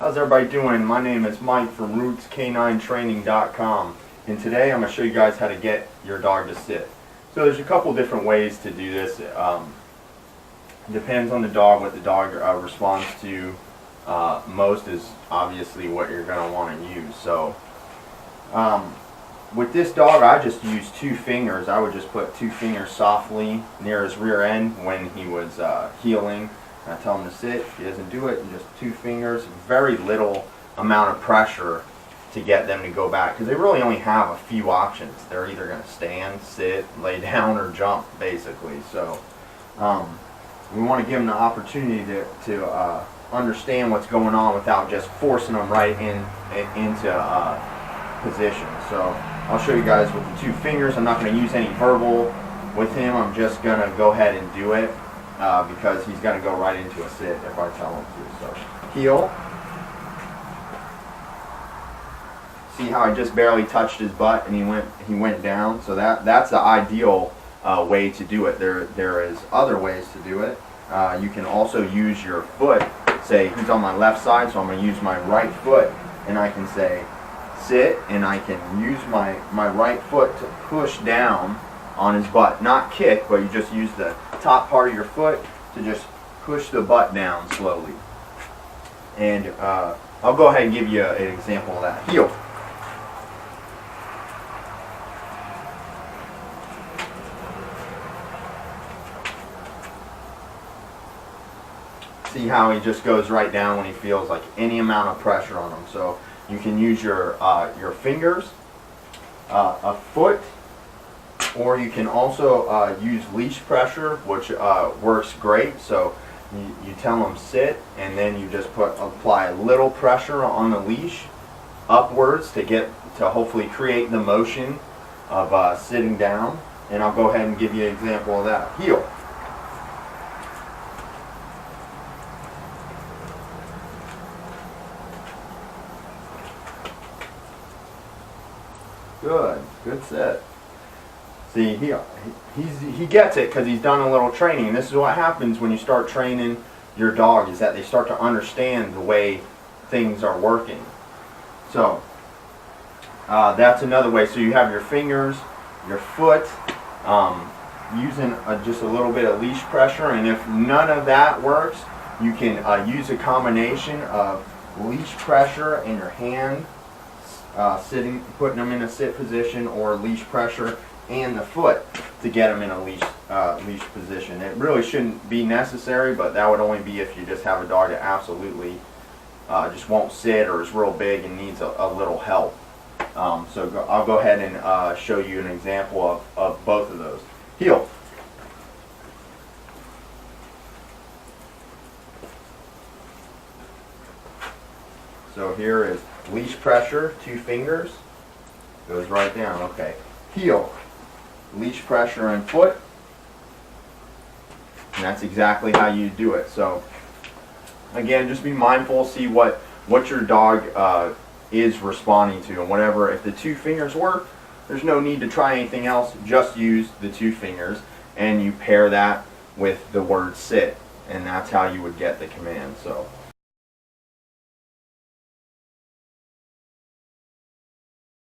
How's everybody doing? My name is Mike from RootsK9Training.com, and today I'm going to show you guys how to get your dog to sit. So there's a couple different ways to do this. Depends on the dog, what the dog responds to most is obviously what you're going to want to use. So with this dog, I just use 2 fingers. I would just put 2 fingers softly near his rear end when he was heeling. I tell him to sit. If he doesn't do it, just 2 fingers. Very little amount of pressure to get them to go back, because they really only have a few options. They're either going to stand, sit, lay down, or jump, basically. So we want to give them the opportunity to understand what's going on without just forcing them right into position. So I'll show you guys with the 2 fingers. I'm not going to use any verbal with him. I'm just going to go ahead and do it. Because he's going to go right into a sit if I tell him to. So, heel. See how I just barely touched his butt and he went down? So that's the ideal way to do it. There is other ways to do it. You can also use your foot. Say he's on my left side, so I'm going to use my right foot, and I can say sit, and I can use my right foot to push down on his butt. Not kick, but you just use the top part of your foot to just push the butt down slowly. And I'll go ahead and give you an example of that. Heel. See how he just goes right down when he feels like any amount of pressure on him. So you can use your fingers, a foot, or you can also use leash pressure, which works great. So you tell them sit, and then you just apply a little pressure on the leash upwards to hopefully create the motion of sitting down. And I'll go ahead and give you an example of that. Heel. Good sit. See, he gets it because he's done a little training. And this is what happens when you start training your dog, is that they start to understand the way things are working. So that's another way. So you have your fingers, your foot, using just a little bit of leash pressure. And if none of that works, you can use a combination of leash pressure and your hand, sitting, putting them in a sit position, or leash pressure and the foot to get them in a leash position. It really shouldn't be necessary, but that would only be if you just have a dog that absolutely just won't sit, or is real big and needs a little help. So I'll go ahead and show you an example of both of those. Heel. So here is leash pressure, 2 fingers, goes right down. Okay. Heel. Leash pressure and foot, and that's exactly how you do it. So again, just be mindful, see what your dog is responding to, and whatever. If the 2 fingers work, there's no need to try anything else. Just use the 2 fingers, and you pair that with the word sit, and that's how you would get the command. So